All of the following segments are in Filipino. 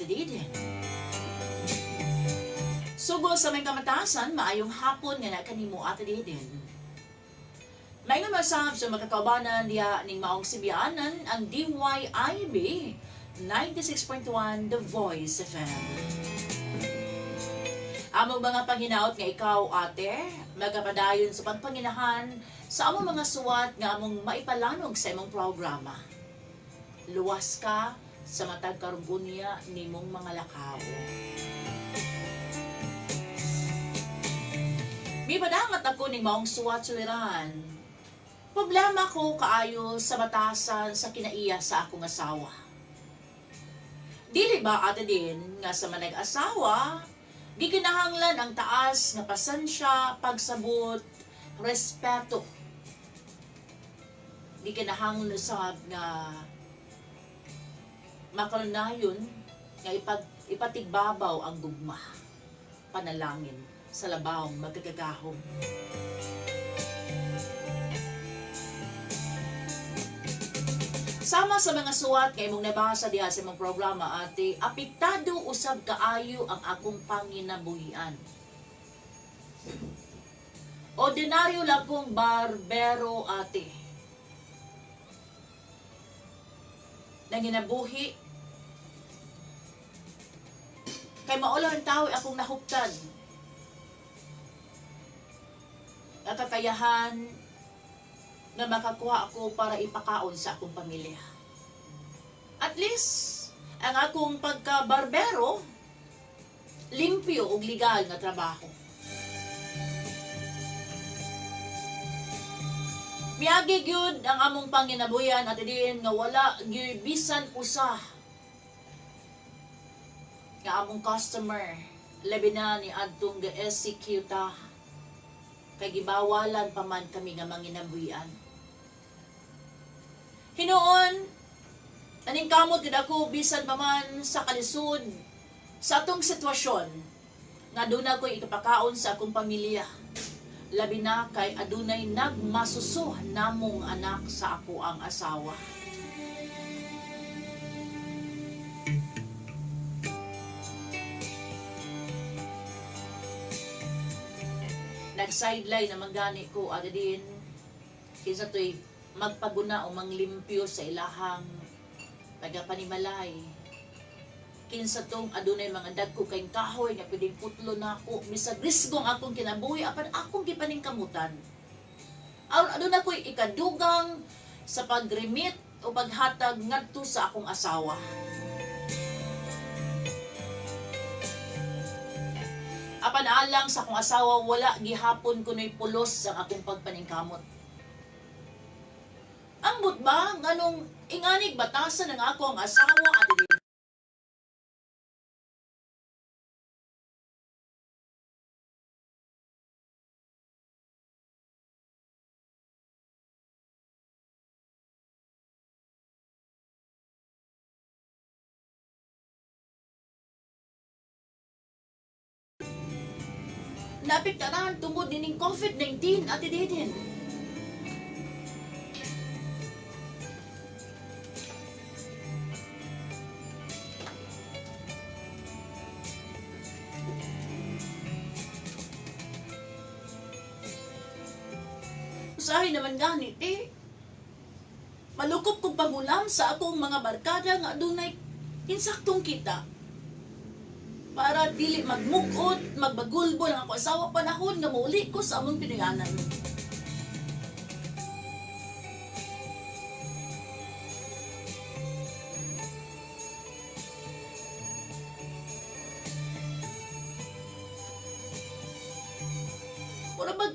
atadidin. Sugo sa may kamatasan, maayong hapon nga na kanimo atadidin. May nga masab sa makakaubanan diya ning maong sibianan ang DYIB 96.1 The Voice FM. Among mga panginaot nga ikaw, ate, magapadayon sa pagpanginahan sa among mga suwat nga among maipalanog sa imong programa. Luwas ka sa matag karbunya nimong mga lakaw. Mipadangat ako ning maong suwat suliran. Problema ko kaayo sa batasan sa kinaiya sa akong asawa. Dili ba ate din nga sa manag-asawa, di kinahanglan ang taas nga pasensya, pagsabot, respeto. Di kinahanglan usab nga makalunayon nga ipatigbabaw ang gugma. Panalangin sa labawang magkagagahom. Sama sa mga suwat kay mong nabasa diha sa imong programa, ate, apektado usab kaayo ang akong panginabuhian. Ordinaryo lang kong barbero, ate. Nanginabuhi kay maulo ang tao akong nahuptan. At kakayahan na makakuha ako para ipakaon sa akong pamilya. At least, ang akong pagka-barbero, limpyo ug legal na trabaho. Miagi gyud ang among panginabuyan at din nga wala gyud bisan usa nga among customer labi na ni adtong ga-executa kay gibawalan pa man kami nga manginabuyan. Hinuon, aning kamot gid ako bisan pa man sa kalisod sa atong sitwasyon nga aduna ko'y ikapakaon sa akong pamilya. Labi na kay adunay nagmasuso namong anak sa ako ang asawa. Nag-sideline naman gani ko ada din kinsa to'y magpaguna o manglimpyo sa ilahang tagapanimalay. Kinsa tong adunay mga dagko kay kahoy nga pwedeng putlo na ako bisag risgong akong kinabuhi apan akong gipaningkamutan. Aron aduna ko'y ikadugang sa pagremit o paghatag ngadto sa akong asawa. Apan alang sa akong asawa wala gihapon kuno'y pulos ang akong pagpaningkamot. Ambot ba nganong inganig batasan ng ako ang asawa at naapektaran tungod dining COVID-19 at ididin. Usahay naman ganit malukop kong pagulam sa akong mga barkada nga adunay insaktong kita. Para dili magmukot, magbagulbol ang ako asawa panahon nga mauli ko sa among pinuyanan. Wala ba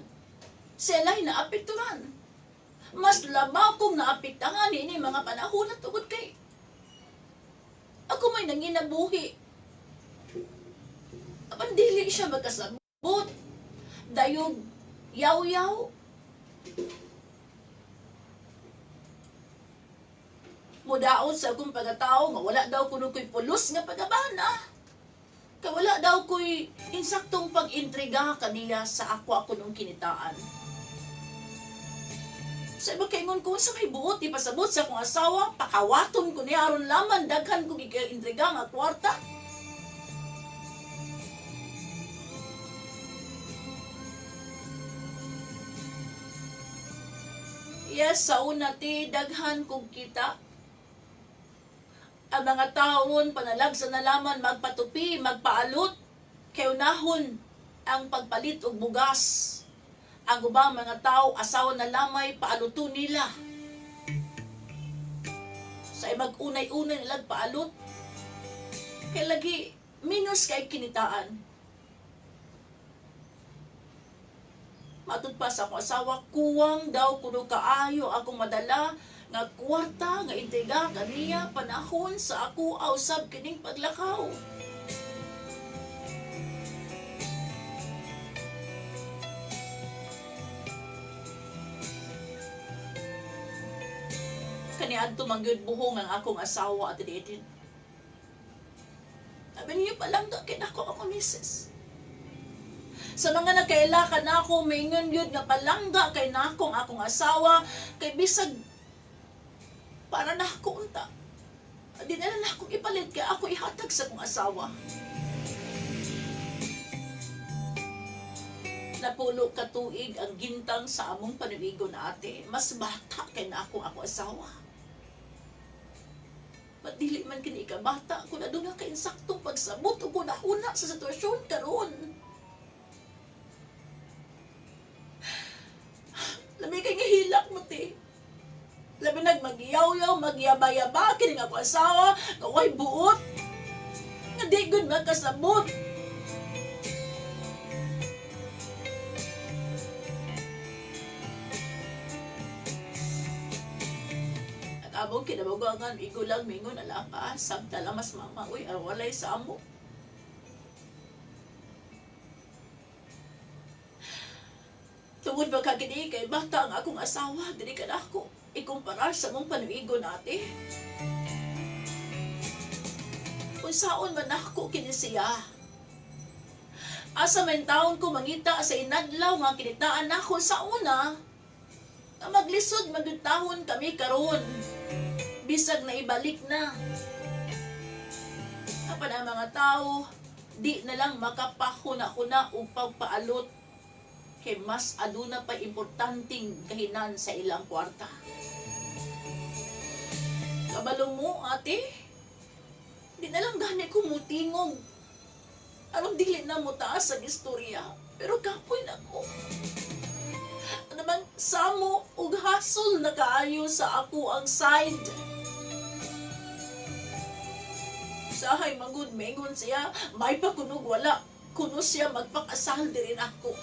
selay na apekturan? Mas labaw kong naapektahan ini mga panahon na tugod kay ako may nanginabuhi. Apan dili siya magkasabot. Dayog yaw-yaw. Mudaot sa akong pagkatao nga wala daw kuno ko'y pulos nga pagabana. Kaya wala daw ko'y insaktong pag-intriga kaniya sa ako nung kinitaan. Sa iba kaingon ko sa may buot, ipasabot sa akong asawa, pakawaton ko niya aron laman, daghan kong ika-intriga nga kwarta. Yes, sa una ti daghan kong kita. Ang mga taon panalag sa nalaman magpatupi, magpaalot, kay unahon ang pagpalit og bugas. Ang ubang mga tao asawa na lamay paaluto nila. Sa mag-unay-unay nilang paalot, kay lagi minus kay kinitaan. Matod pa sa akong asawa, kuwang daw kuno kaayo akong madala nga kwarta nga intriga kaniya panahon sa ako ausab kining paglakaw. Kaniadto mangyud buhong ang akong asawa at diitin. Sabi niyo palang kay nako ako misis. Sa mga nagkailakan ako, maingon yun nga palangga kay nakong akong asawa, kay bisag para na ako unta. Di na lang akong ipalit, kaya ako ihatag sa akong asawa. Napulo ka tuig ang gintang sa among panuwigon na ate. Mas bata kay nakong akong asawa. Ba't dili man kini ikabata kung na doon na kainsaktong pagsabot o kung nauna sa sitwasyon karon. Labi kay nga hilak mo, te. Labi nagmagyaw-yaw, magyaba-yaba, kining ako asawa, kaway buot. Nga di good magkasabot. At abong kinabagangan, igo lang, mingon, ala ka, sabta lang mas mama, uy, arwalay sa amo. Tungod ba kagini kay bata ang akong asawa, dili ka na ako ikumparar sa mong panuigon ate. Kung saon man ako kini siya. Asa man taon ko mangita sa inadlaw nga kinitaan ako sa una, nga maglisod magutahon kami karon. Bisag na ibalik na. Apan ang mga tao, di na lang makapahuna-huna upang paalot kay mas aduna pa importanteng kahinan sa ilang kwarta. Kabalo mo, ate? Di na lang gani ko mutingog. Alam dili na mo taas ang istorya, pero kapoy na ko. Ano man, samo ug hasol na kaayo sa ako ang side. Sahay magud mengon siya, may pa kunog wala. Kuno siya magpakasal din ako.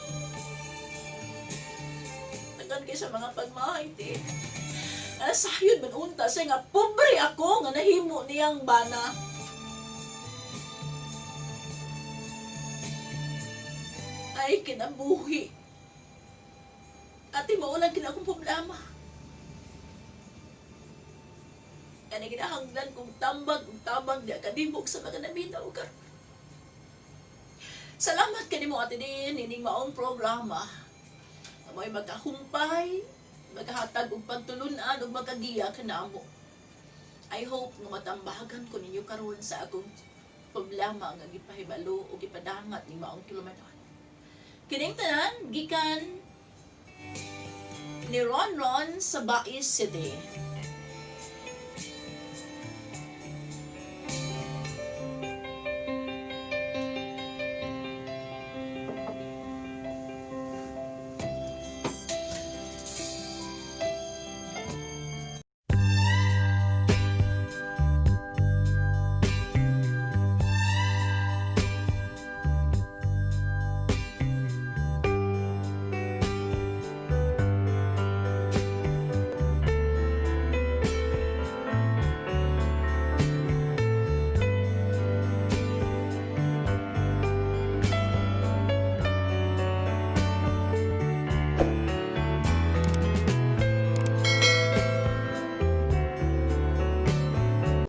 Kay sa mga pagmahit sayod man unta siya nga pobre ako nga nahimo niyang bana. Ay kinabuhi. Ate maulan kina akong problema. Kani ginahanglan kong tambag ug tabang di akadibog sa mga nabitaw ka. Salamat kanimo ate din ining maong programa. Amoy magkahumpay, magkahatag og pagtulunan ug magkagiya kanamo. I hope nga matambagan ko ninyo karon sa akong problema nga gipahibalo o gipadangat ni maong tulumanon. Kining tanan gikan ni Ron sa Bais City.